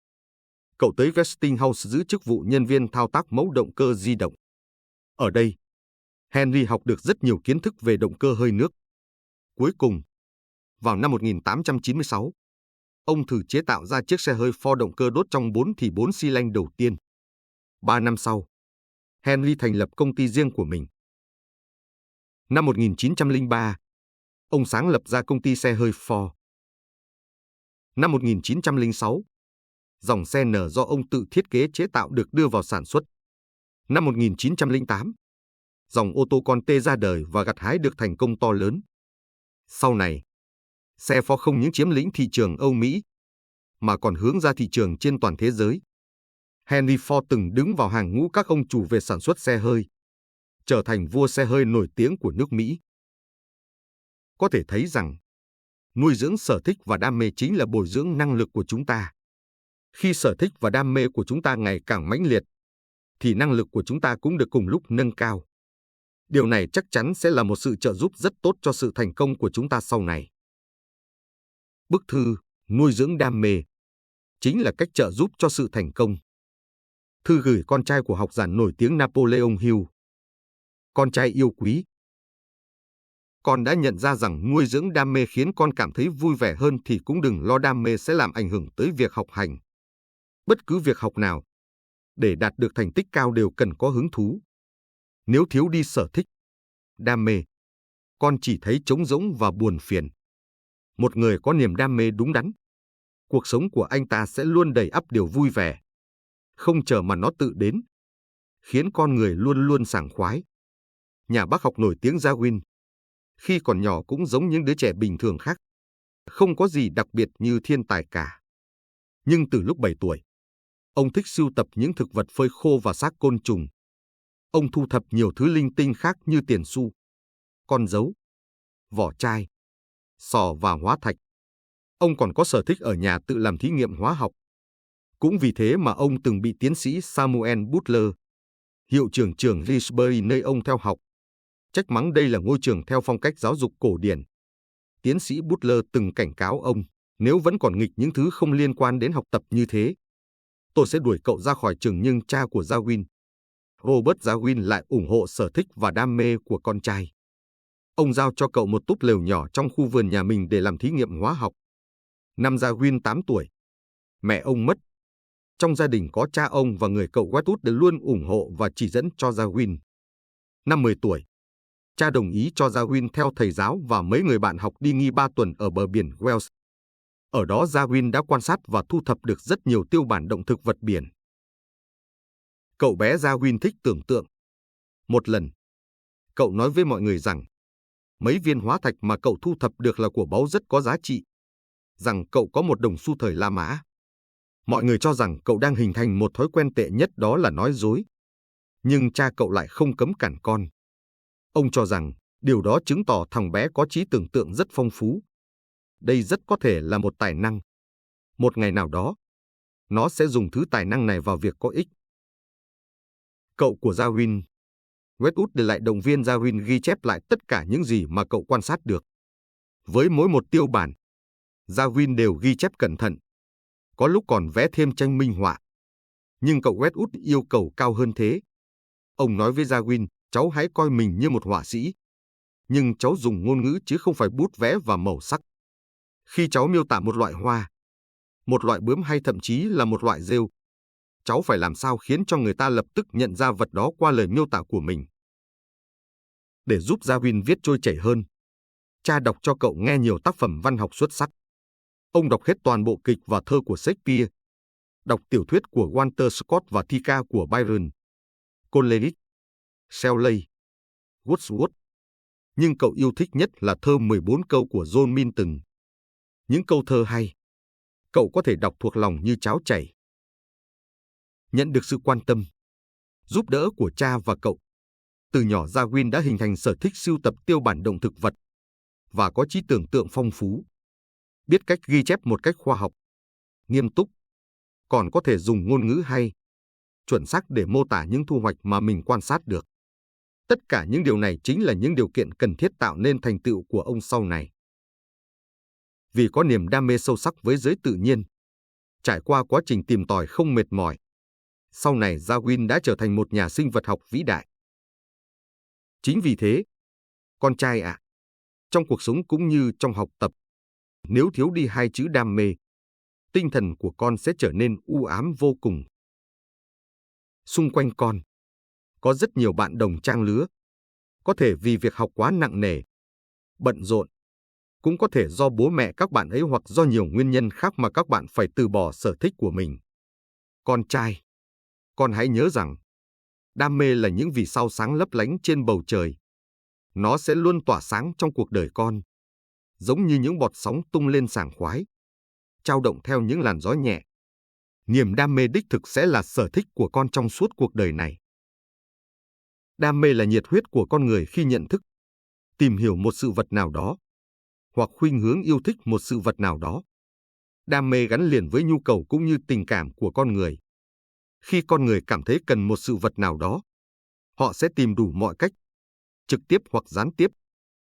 Cậu tới Westinghouse giữ chức vụ nhân viên thao tác mẫu động cơ di động. Ở đây, Henry học được rất nhiều kiến thức về động cơ hơi nước. Cuối cùng, vào năm 1896, ông thử chế tạo ra chiếc xe hơi Ford động cơ đốt trong 4 xi lanh đầu tiên. 3 năm sau, Henry thành lập công ty riêng của mình. Năm 1903, ông sáng lập ra công ty xe hơi Ford. Năm 1906, dòng xe N do ông tự thiết kế chế tạo được đưa vào sản xuất. Năm 1908, dòng ô tô con T ra đời và gặt hái được thành công to lớn. Sau này, xe Ford không những chiếm lĩnh thị trường Âu Mỹ, mà còn hướng ra thị trường trên toàn thế giới. Henry Ford từng đứng vào hàng ngũ các ông chủ về sản xuất xe hơi, trở thành vua xe hơi nổi tiếng của nước Mỹ. Có thể thấy rằng, nuôi dưỡng sở thích và đam mê chính là bồi dưỡng năng lực của chúng ta. Khi sở thích và đam mê của chúng ta ngày càng mãnh liệt, thì năng lực của chúng ta cũng được cùng lúc nâng cao. Điều này chắc chắn sẽ là một sự trợ giúp rất tốt cho sự thành công của chúng ta sau này. Bức thư Nuôi dưỡng đam mê chính là cách trợ giúp cho sự thành công. Thư gửi con trai của học giả nổi tiếng Napoleon Hill. Con trai yêu quý, con đã nhận ra rằng nuôi dưỡng đam mê khiến con cảm thấy vui vẻ hơn thì cũng đừng lo đam mê sẽ làm ảnh hưởng tới việc học hành. Bất cứ việc học nào, để đạt được thành tích cao đều cần có hứng thú. Nếu thiếu đi sở thích, đam mê, con chỉ thấy trống rỗng và buồn phiền. Một người có niềm đam mê đúng đắn, cuộc sống của anh ta sẽ luôn đầy ắp điều vui vẻ, không chờ mà nó tự đến, khiến con người luôn luôn sảng khoái. Nhà bác học nổi tiếng Darwin, khi còn nhỏ cũng giống những đứa trẻ bình thường khác, không có gì đặc biệt như thiên tài cả. Nhưng từ lúc 7 tuổi, ông thích sưu tập những thực vật phơi khô và xác côn trùng. Ông thu thập nhiều thứ linh tinh khác như tiền xu, con dấu, vỏ chai, sò và hóa thạch. Ông còn có sở thích ở nhà tự làm thí nghiệm hóa học. Cũng vì thế mà ông từng bị tiến sĩ Samuel Butler, hiệu trưởng trường Lisbury nơi ông theo học, trách mắng đây là ngôi trường theo phong cách giáo dục cổ điển. Tiến sĩ Butler từng cảnh cáo ông, nếu vẫn còn nghịch những thứ không liên quan đến học tập như thế, tôi sẽ đuổi cậu ra khỏi trường. Nhưng cha của Darwin, Robert Darwin lại ủng hộ sở thích và đam mê của con trai. Ông giao cho cậu một túp lều nhỏ trong khu vườn nhà mình để làm thí nghiệm hóa học. Năm Darwin 8 tuổi, mẹ ông mất. Trong gia đình có cha ông và người cậu Wedgwood đều luôn ủng hộ và chỉ dẫn cho Darwin. Năm 10 tuổi, cha đồng ý cho Darwin theo thầy giáo và mấy người bạn học đi nghỉ 3 tuần ở bờ biển Wales. Ở đó Darwin đã quan sát và thu thập được rất nhiều tiêu bản động thực vật biển. Cậu bé Darwin thích tưởng tượng. Một lần, cậu nói với mọi người rằng mấy viên hóa thạch mà cậu thu thập được là của báu rất có giá trị, rằng cậu có một đồng xu thời La Mã. Mọi người cho rằng cậu đang hình thành một thói quen tệ nhất, đó là nói dối. Nhưng cha cậu lại không cấm cản con. Ông cho rằng điều đó chứng tỏ thằng bé có trí tưởng tượng rất phong phú. Đây rất có thể là một tài năng. Một ngày nào đó, nó sẽ dùng thứ tài năng này vào việc có ích. Cậu của Darwin, Wedgwood lại động viên Darwin ghi chép lại tất cả những gì mà cậu quan sát được. Với mỗi một tiêu bản, Darwin đều ghi chép cẩn thận. Có lúc còn vẽ thêm tranh minh họa. Nhưng cậu Wedgwood yêu cầu cao hơn thế. Ông nói với Darwin, cháu hãy coi mình như một họa sĩ. Nhưng cháu dùng ngôn ngữ chứ không phải bút vẽ và màu sắc. Khi cháu miêu tả một loại hoa, một loại bướm hay thậm chí là một loại rêu, cháu phải làm sao khiến cho người ta lập tức nhận ra vật đó qua lời miêu tả của mình. Để giúp Darwin viết trôi chảy hơn, cha đọc cho cậu nghe nhiều tác phẩm văn học xuất sắc. Ông đọc hết toàn bộ kịch và thơ của Shakespeare, đọc tiểu thuyết của Walter Scott và thi ca của Byron, Coleridge, Shelley, Wordsworth. Nhưng cậu yêu thích nhất là thơ 14 câu của John Milton. Những câu thơ hay, cậu có thể đọc thuộc lòng như cháo chảy. Nhận được sự quan tâm, giúp đỡ của cha và cậu, từ nhỏ Darwin đã hình thành sở thích sưu tập tiêu bản động thực vật và có trí tưởng tượng phong phú, biết cách ghi chép một cách khoa học, nghiêm túc, còn có thể dùng ngôn ngữ hay, chuẩn xác để mô tả những thu hoạch mà mình quan sát được. Tất cả những điều này chính là những điều kiện cần thiết tạo nên thành tựu của ông sau này. Vì có niềm đam mê sâu sắc với giới tự nhiên, trải qua quá trình tìm tòi không mệt mỏi, sau này Darwin đã trở thành một nhà sinh vật học vĩ đại. Chính vì thế, con trai ạ, trong cuộc sống cũng như trong học tập, nếu thiếu đi hai chữ đam mê, tinh thần của con sẽ trở nên u ám vô cùng. Xung quanh con, có rất nhiều bạn đồng trang lứa, có thể vì việc học quá nặng nề, bận rộn, cũng có thể do bố mẹ các bạn ấy hoặc do nhiều nguyên nhân khác mà các bạn phải từ bỏ sở thích của mình. Con trai, con hãy nhớ rằng, đam mê là những vì sao sáng lấp lánh trên bầu trời. Nó sẽ luôn tỏa sáng trong cuộc đời con, giống như những bọt sóng tung lên sảng khoái, trao động theo những làn gió nhẹ. Niềm đam mê đích thực sẽ là sở thích của con trong suốt cuộc đời này. Đam mê là nhiệt huyết của con người khi nhận thức, tìm hiểu một sự vật nào đó, hoặc khuynh hướng yêu thích một sự vật nào đó. Đam mê gắn liền với nhu cầu cũng như tình cảm của con người. Khi con người cảm thấy cần một sự vật nào đó, họ sẽ tìm đủ mọi cách, trực tiếp hoặc gián tiếp,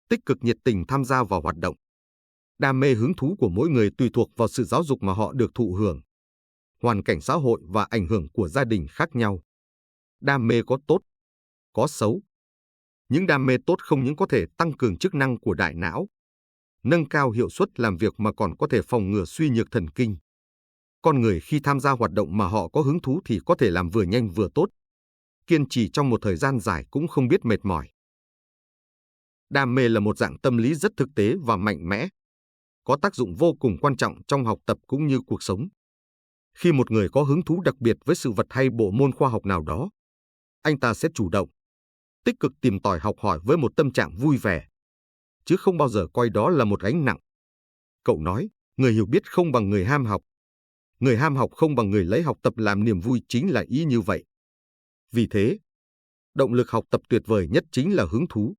tích cực nhiệt tình tham gia vào hoạt động. Đam mê hứng thú của mỗi người tùy thuộc vào sự giáo dục mà họ được thụ hưởng, hoàn cảnh xã hội và ảnh hưởng của gia đình khác nhau. Đam mê có tốt, có xấu. Những đam mê tốt không những có thể tăng cường chức năng của đại não, nâng cao hiệu suất làm việc mà còn có thể phòng ngừa suy nhược thần kinh. Con người khi tham gia hoạt động mà họ có hứng thú thì có thể làm vừa nhanh vừa tốt, kiên trì trong một thời gian dài cũng không biết mệt mỏi. Đam mê là một dạng tâm lý rất thực tế và mạnh mẽ, có tác dụng vô cùng quan trọng trong học tập cũng như cuộc sống. Khi một người có hứng thú đặc biệt với sự vật hay bộ môn khoa học nào đó, anh ta sẽ chủ động, tích cực tìm tòi học hỏi với một tâm trạng vui vẻ, chứ không bao giờ coi đó là một gánh nặng. Cậu nói, người hiểu biết không bằng người ham học. Người ham học không bằng người lấy học tập làm niềm vui, chính là ý như vậy. Vì thế, động lực học tập tuyệt vời nhất chính là hứng thú,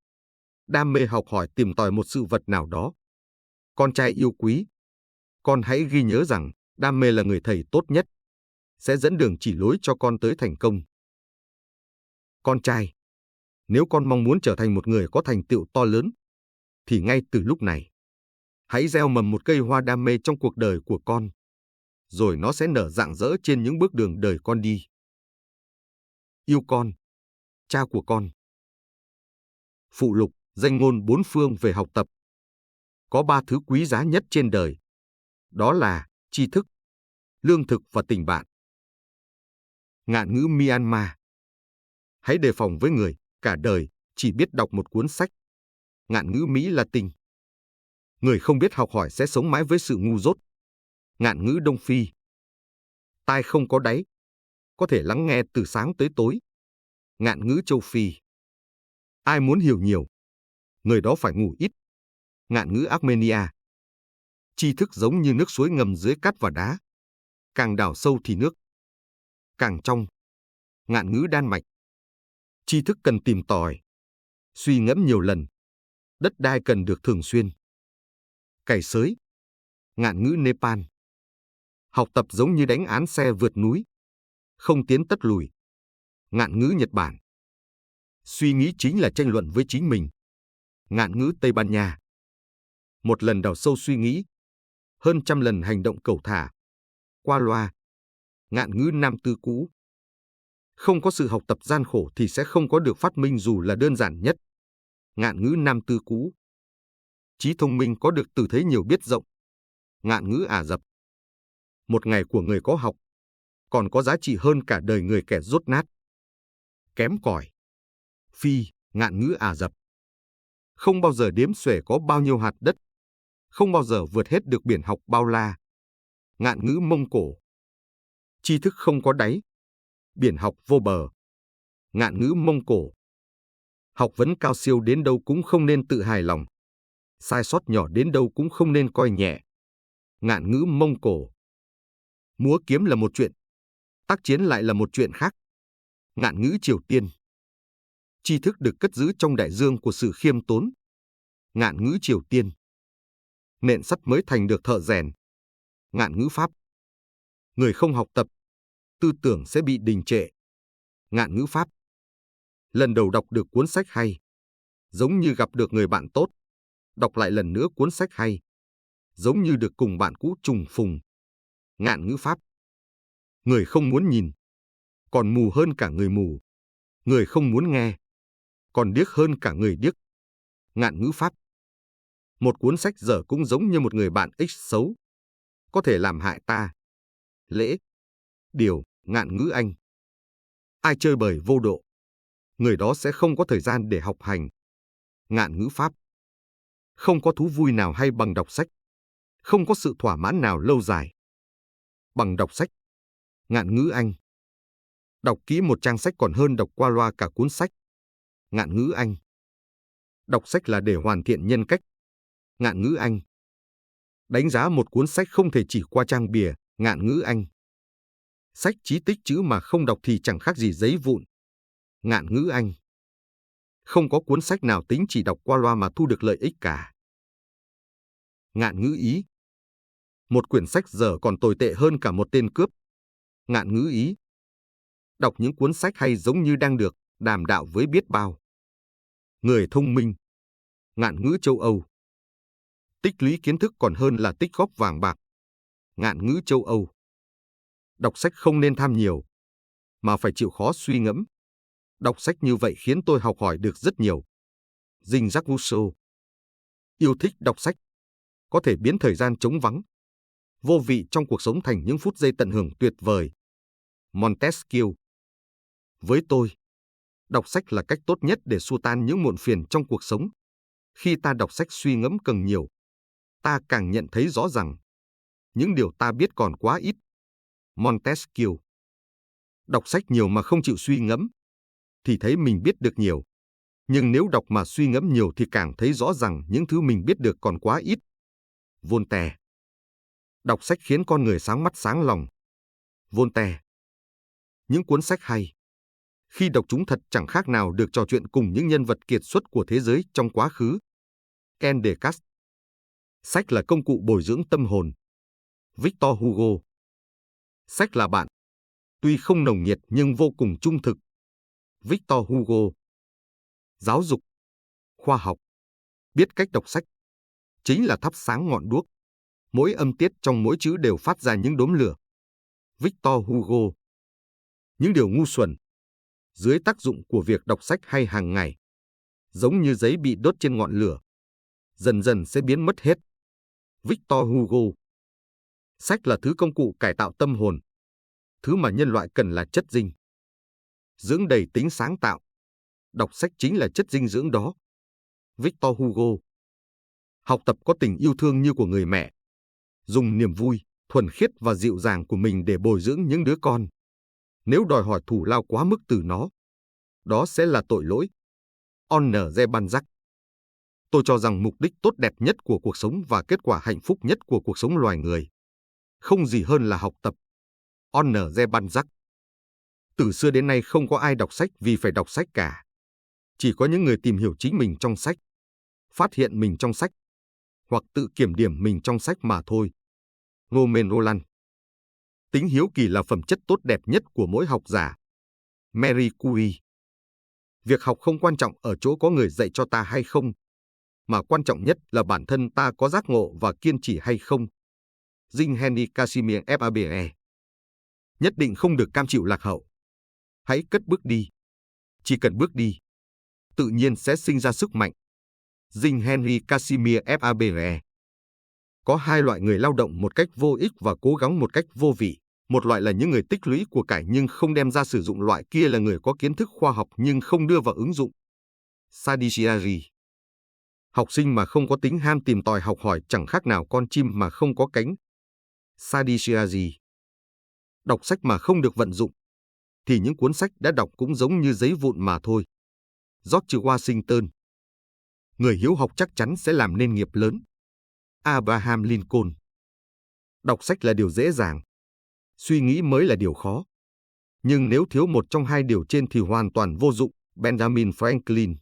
đam mê học hỏi tìm tòi một sự vật nào đó. Con trai yêu quý, con hãy ghi nhớ rằng đam mê là người thầy tốt nhất, sẽ dẫn đường chỉ lối cho con tới thành công. Con trai, nếu con mong muốn trở thành một người có thành tựu to lớn, thì ngay từ lúc này, hãy gieo mầm một cây hoa đam mê trong cuộc đời của con, rồi nó sẽ nở rạng rỡ trên những bước đường đời con đi. Yêu con, cha của con. Phụ lục, danh ngôn 4 phương về học tập. Có 3 thứ quý giá nhất trên đời. Đó là tri thức, lương thực và tình bạn. Ngạn ngữ Myanmar. Hãy đề phòng với người, cả đời, chỉ biết đọc một cuốn sách. Ngạn ngữ Mỹ Latin. Người không biết học hỏi sẽ sống mãi với sự ngu dốt. Ngạn ngữ Đông Phi. Tai không có đáy, có thể lắng nghe từ sáng tới tối. Ngạn ngữ Châu Phi. Ai muốn hiểu nhiều, người đó phải ngủ ít. Ngạn ngữ Armenia. Tri thức giống như nước suối ngầm dưới cát và đá. Càng đào sâu thì nước càng trong. Ngạn ngữ Đan Mạch. Tri thức cần tìm tòi, suy ngẫm nhiều lần. Đất đai cần được thường xuyên cày xới. Ngạn ngữ Nepal. Học tập giống như đánh án xe vượt núi, không tiến tất lùi. Ngạn ngữ Nhật Bản. Suy nghĩ chính là tranh luận với chính mình. Ngạn ngữ Tây Ban Nha. Một lần đào sâu suy nghĩ, hơn trăm lần hành động cẩu thả, qua loa. Ngạn ngữ Nam Tư Cũ. Không có sự học tập gian khổ thì sẽ không có được phát minh dù là đơn giản nhất. Ngạn ngữ Nam Tư Cũ. Trí thông minh có được từ thấy nhiều biết rộng. Ngạn ngữ Ả Rập. Một ngày của người có học còn có giá trị hơn cả đời người kẻ dốt nát, kém cỏi. Phi, ngạn ngữ Ả Rập. Không bao giờ đếm xuể có bao nhiêu hạt đất, không bao giờ vượt hết được biển học bao la. Ngạn ngữ Mông Cổ. Tri thức không có đáy, biển học vô bờ. Ngạn ngữ Mông Cổ. Học vấn cao siêu đến đâu cũng không nên tự hài lòng, sai sót nhỏ đến đâu cũng không nên coi nhẹ. Ngạn ngữ Mông Cổ. Múa kiếm là một chuyện, tác chiến lại là một chuyện khác. Ngạn ngữ Triều Tiên. Tri thức được cất giữ trong đại dương của sự khiêm tốn. Ngạn ngữ Triều Tiên. Nện sắt mới thành được thợ rèn. Ngạn ngữ Pháp. Người không học tập, tư tưởng sẽ bị đình trệ. Ngạn ngữ Pháp. Lần đầu đọc được cuốn sách hay, giống như gặp được người bạn tốt, đọc lại lần nữa cuốn sách hay. giống như được cùng bạn cũ trùng phùng. Ngạn ngữ Pháp. Người không muốn nhìn, còn mù hơn cả người mù. Người không muốn nghe, còn điếc hơn cả người điếc. Ngạn ngữ Pháp. Một cuốn sách dở cũng giống như một người bạn ích xấu, có thể làm hại ta. Lễ. Điều. Ngạn ngữ Anh. Ai chơi bời vô độ, người đó sẽ không có thời gian để học hành. Ngạn ngữ Pháp. Không có thú vui nào hay bằng đọc sách, không có sự thỏa mãn nào lâu dài bằng đọc sách. Ngạn ngữ Anh. Đọc kỹ một trang sách còn hơn đọc qua loa cả cuốn sách. Ngạn ngữ Anh. Đọc sách là để hoàn thiện nhân cách. Ngạn ngữ Anh. Đánh giá một cuốn sách không thể chỉ qua trang bìa. Ngạn ngữ Anh. Sách chí tích chữ mà không đọc thì chẳng khác gì giấy vụn. Ngạn ngữ Anh. Không có cuốn sách nào tính chỉ đọc qua loa mà thu được lợi ích cả. Ngạn ngữ Ý. Một quyển sách dở còn tồi tệ hơn cả một tên cướp. Ngạn ngữ Ý. Đọc những cuốn sách hay giống như đang được đàm đạo với biết bao người thông minh. Ngạn ngữ châu Âu. Tích lũy kiến thức còn hơn là tích góp vàng bạc. Ngạn ngữ châu Âu. Đọc sách không nên tham nhiều, mà phải chịu khó suy ngẫm. Đọc sách như vậy khiến tôi học hỏi được rất nhiều. Jean-Jacques Rousseau. Yêu thích đọc sách có thể biến thời gian trống vắng, vô vị trong cuộc sống thành những phút giây tận hưởng tuyệt vời. Montesquieu. Với tôi, đọc sách là cách tốt nhất để xua tan những muộn phiền trong cuộc sống. Khi ta đọc sách suy ngẫm càng nhiều, ta càng nhận thấy rõ rằng những điều ta biết còn quá ít. Montesquieu. Đọc sách nhiều mà không chịu suy ngẫm thì thấy mình biết được nhiều. Nhưng nếu đọc mà suy ngẫm nhiều thì càng thấy rõ rằng những thứ mình biết được còn quá ít. Voltaire. Đọc sách khiến con người sáng mắt sáng lòng. Voltaire. Những cuốn sách hay, khi đọc chúng thật chẳng khác nào được trò chuyện cùng những nhân vật kiệt xuất của thế giới trong quá khứ. Ken Descartes. Sách là công cụ bồi dưỡng tâm hồn. Victor Hugo. Sách là bạn, tuy không nồng nhiệt nhưng vô cùng trung thực. Victor Hugo. Giáo dục, khoa học, biết cách đọc sách chính là thắp sáng ngọn đuốc. Mỗi âm tiết trong mỗi chữ đều phát ra những đốm lửa. Victor Hugo. Những điều ngu xuẩn dưới tác dụng của việc đọc sách hay hàng ngày, giống như giấy bị đốt trên ngọn lửa, dần dần sẽ biến mất hết. Victor Hugo. Sách là thứ công cụ cải tạo tâm hồn. Thứ mà nhân loại cần là chất dinh dưỡng đầy tính sáng tạo. Đọc sách chính là chất dinh dưỡng đó. Victor Hugo. Học tập có tình yêu thương như của người mẹ. Dùng niềm vui, thuần khiết và dịu dàng của mình để bồi dưỡng những đứa con. Nếu đòi hỏi thù lao quá mức từ nó, đó sẽ là tội lỗi. Honoré Balzac. Tôi cho rằng mục đích tốt đẹp nhất của cuộc sống và kết quả hạnh phúc nhất của cuộc sống loài người không gì hơn là học tập. Honoré Balzac. Từ xưa đến nay không có ai đọc sách vì phải đọc sách cả. Chỉ có những người tìm hiểu chính mình trong sách, phát hiện mình trong sách, hoặc tự kiểm điểm mình trong sách mà thôi. Romain Rolland. Tính hiếu kỳ là phẩm chất tốt đẹp nhất của mỗi học giả. Marie Curie. Việc học không quan trọng ở chỗ có người dạy cho ta hay không, mà quan trọng nhất là bản thân ta có giác ngộ và kiên trì hay không. Jean-Henri Casimir Fabre. Nhất định không được cam chịu lạc hậu. Hãy cất bước đi. Chỉ cần bước đi, tự nhiên sẽ sinh ra sức mạnh. Jean-Henri Casimir Fabre. Có hai loại người lao động một cách vô ích và cố gắng một cách vô vị. Một loại là những người tích lũy của cải nhưng không đem ra sử dụng, loại kia là người có kiến thức khoa học nhưng không đưa vào ứng dụng. Sadichiari. Học sinh mà không có tính ham tìm tòi học hỏi chẳng khác nào con chim mà không có cánh. Sadichiari. Đọc sách mà không được vận dụng thì những cuốn sách đã đọc cũng giống như giấy vụn mà thôi. George Washington. Người hiếu học chắc chắn sẽ làm nên nghiệp lớn. Abraham Lincoln. Đọc sách là điều dễ dàng, suy nghĩ mới là điều khó. Nhưng nếu thiếu một trong hai điều trên thì hoàn toàn vô dụng. Benjamin Franklin.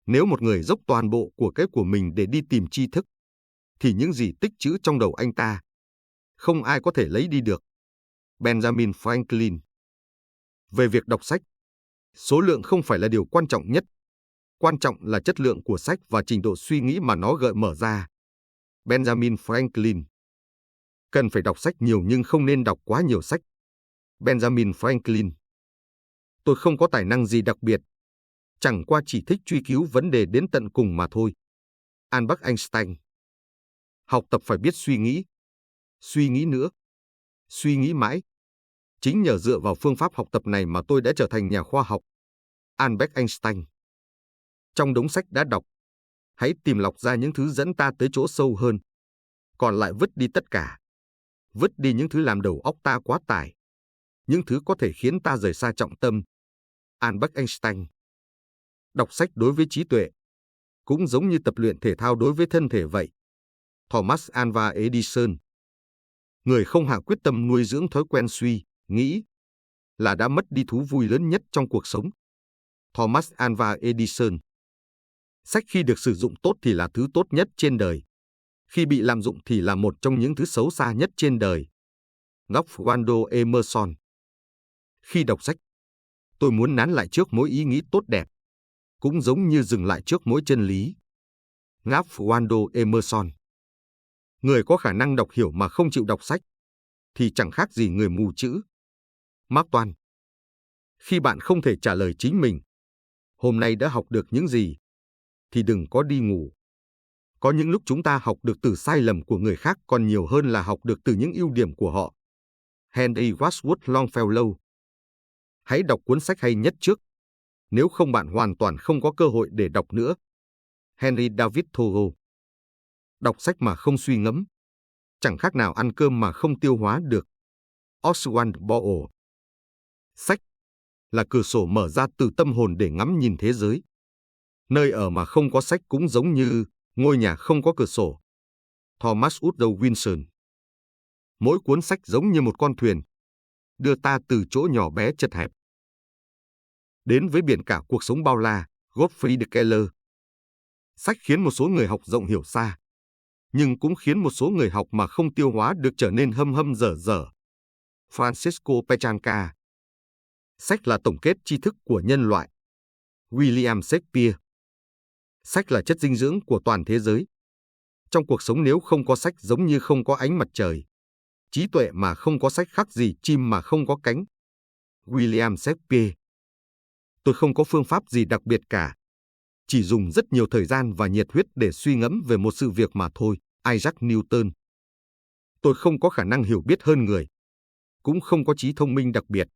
Nếu một người dốc toàn bộ của cải của mình để đi tìm tri thức, thì những gì tích trữ trong đầu anh ta, không ai có thể lấy đi được. Benjamin Franklin. Về việc đọc sách, số lượng không phải là điều quan trọng nhất. Quan trọng là chất lượng của sách và trình độ suy nghĩ mà nó gợi mở ra. Benjamin Franklin. Cần phải đọc sách nhiều nhưng không nên đọc quá nhiều sách. Benjamin Franklin. Tôi không có tài năng gì đặc biệt, chẳng qua chỉ thích truy cứu vấn đề đến tận cùng mà thôi. Albert Einstein. Học tập phải biết suy nghĩ nữa, suy nghĩ mãi. Chính nhờ dựa vào phương pháp học tập này mà tôi đã trở thành nhà khoa học. Albert Einstein. Trong đống sách đã đọc, hãy tìm lọc ra những thứ dẫn ta tới chỗ sâu hơn. Còn lại vứt đi tất cả. Vứt đi những thứ làm đầu óc ta quá tải. Những thứ có thể khiến ta rời xa trọng tâm. Albert Einstein. Đọc sách đối với trí tuệ cũng giống như tập luyện thể thao đối với thân thể vậy. Thomas Alva Edison. Người không hạ quyết tâm nuôi dưỡng thói quen suy nghĩ là đã mất đi thú vui lớn nhất trong cuộc sống. Thomas Alva Edison. Sách khi được sử dụng tốt thì là thứ tốt nhất trên đời. Khi bị lạm dụng thì là một trong những thứ xấu xa nhất trên đời. Ralph Waldo Emerson. Khi đọc sách, tôi muốn nán lại trước mỗi ý nghĩ tốt đẹp, cũng giống như dừng lại trước mỗi chân lý. Ralph Waldo Emerson. Người có khả năng đọc hiểu mà không chịu đọc sách, thì chẳng khác gì người mù chữ. Mark Twain. Khi bạn không thể trả lời chính mình, hôm nay đã học được những gì, thì đừng có đi ngủ. Có những lúc chúng ta học được từ sai lầm của người khác còn nhiều hơn là học được từ những ưu điểm của họ. Henry Wadsworth Longfellow. Hãy đọc cuốn sách hay nhất trước, nếu không bạn hoàn toàn không có cơ hội để đọc nữa. Henry David Thoreau. Đọc sách mà không suy ngẫm, chẳng khác nào ăn cơm mà không tiêu hóa được. Oswald Boyle. Sách là cửa sổ mở ra từ tâm hồn để ngắm nhìn thế giới. Nơi ở mà không có sách cũng giống như ngôi nhà không có cửa sổ. Thomas Woodrow Wilson. Mỗi cuốn sách giống như một con thuyền, đưa ta từ chỗ nhỏ bé chật hẹp đến với biển cả cuộc sống bao la. Gottfried Keller. Sách khiến một số người học rộng hiểu xa, nhưng cũng khiến một số người học mà không tiêu hóa được trở nên hâm dở dở. Francisco Pechanca. Sách là tổng kết tri thức của nhân loại. William Shakespeare. Sách là chất dinh dưỡng của toàn thế giới. Trong cuộc sống nếu không có sách giống như không có ánh mặt trời. Trí tuệ mà không có sách khác gì chim mà không có cánh. William Shakespeare. Tôi không có phương pháp gì đặc biệt cả. Chỉ dùng rất nhiều thời gian và nhiệt huyết để suy ngẫm về một sự việc mà thôi. Isaac Newton. Tôi không có khả năng hiểu biết hơn người, cũng không có trí thông minh đặc biệt.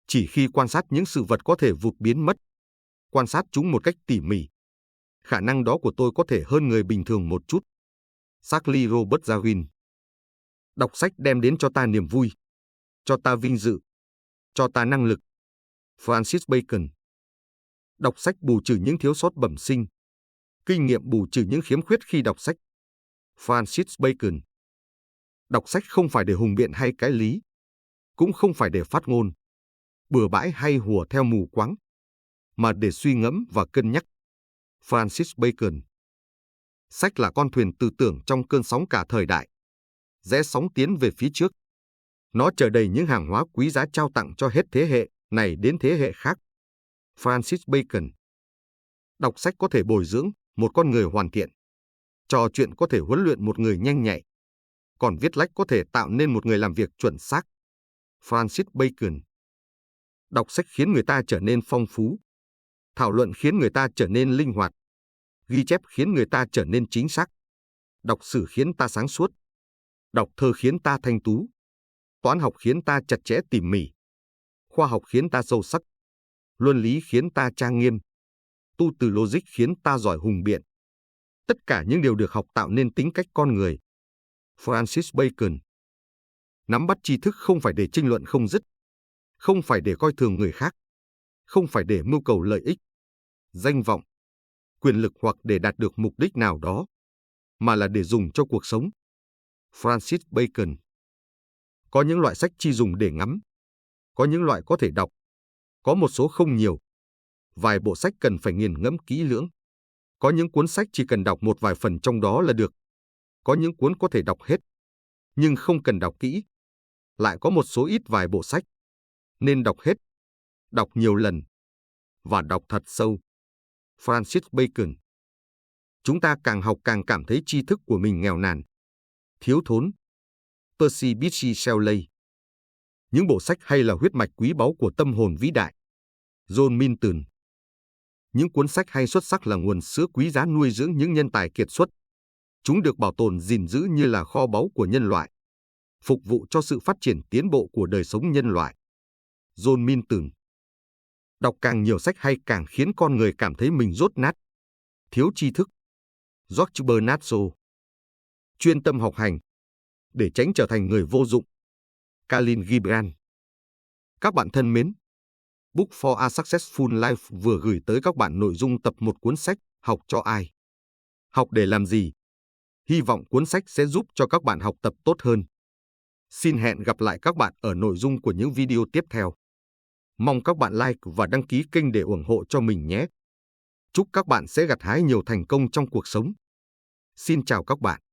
Chỉ khi quan sát những sự vật có thể vụt biến mất, quan sát chúng một cách tỉ mỉ, khả năng đó của tôi có thể hơn người bình thường một chút. Charles Robert Darwin. Đọc sách đem đến cho ta niềm vui, cho ta vinh dự, cho ta năng lực. Francis Bacon. Đọc sách bù trừ những thiếu sót bẩm sinh, kinh nghiệm bù trừ những khiếm khuyết khi đọc sách. Francis Bacon. Đọc sách không phải để hùng biện hay cãi lý, cũng không phải để phát ngôn, bừa bãi hay hùa theo mù quáng, mà để suy ngẫm và cân nhắc. Francis Bacon. Sách là con thuyền tư tưởng trong cơn sóng cả thời đại, rẽ sóng tiến về phía trước. Nó chở đầy những hàng hóa quý giá trao tặng cho hết thế hệ này đến thế hệ khác. Francis Bacon. Đọc sách có thể bồi dưỡng một con người hoàn thiện. Trò chuyện có thể huấn luyện một người nhanh nhạy. Còn viết lách có thể tạo nên một người làm việc chuẩn xác. Francis Bacon. Đọc sách khiến người ta trở nên phong phú. Thảo luận khiến người ta trở nên linh hoạt. Ghi chép khiến người ta trở nên chính xác. Đọc sử khiến ta sáng suốt. Đọc thơ khiến ta thanh tú. Toán học khiến ta chặt chẽ tỉ mỉ. Khoa học khiến ta sâu sắc. Luân lý khiến ta trang nghiêm. Tu từ logic khiến ta giỏi hùng biện. Tất cả những điều được học tạo nên tính cách con người. Francis Bacon. Nắm bắt tri thức không phải để tranh luận không dứt, không phải để coi thường người khác, không phải để mưu cầu lợi ích, danh vọng, quyền lực hoặc để đạt được mục đích nào đó, mà là để dùng cho cuộc sống. Francis Bacon. Có những loại sách chỉ dùng để ngắm, có những loại có thể đọc, có một số không nhiều. Vài bộ sách cần phải nghiền ngẫm kỹ lưỡng. Có những cuốn sách chỉ cần đọc một vài phần trong đó là được. Có những cuốn có thể đọc hết, nhưng không cần đọc kỹ. Lại có một số ít vài bộ sách nên đọc hết, đọc nhiều lần và đọc thật sâu. Francis Bacon. Chúng ta càng học càng cảm thấy tri thức của mình nghèo nàn, thiếu thốn. Percy Bysshe Shelley. Những bộ sách hay là huyết mạch quý báu của tâm hồn vĩ đại. John Milton. Những cuốn sách hay xuất sắc là nguồn sữa quý giá nuôi dưỡng những nhân tài kiệt xuất. Chúng được bảo tồn gìn giữ như là kho báu của nhân loại, phục vụ cho sự phát triển tiến bộ của đời sống nhân loại. John Milton. Đọc càng nhiều sách hay càng khiến con người cảm thấy mình dốt nát, thiếu tri thức. George Bernard Shaw. Chuyên tâm học hành để tránh trở thành người vô dụng. Khalil Gibran. Các bạn thân mến, Book for a Successful Life vừa gửi tới các bạn nội dung tập 1 cuốn sách Học cho ai? Học để làm gì? Hy vọng cuốn sách sẽ giúp cho các bạn học tập tốt hơn. Xin hẹn gặp lại các bạn ở nội dung của những video tiếp theo. Mong các bạn like và đăng ký kênh để ủng hộ cho mình nhé. Chúc các bạn sẽ gặt hái nhiều thành công trong cuộc sống. Xin chào các bạn.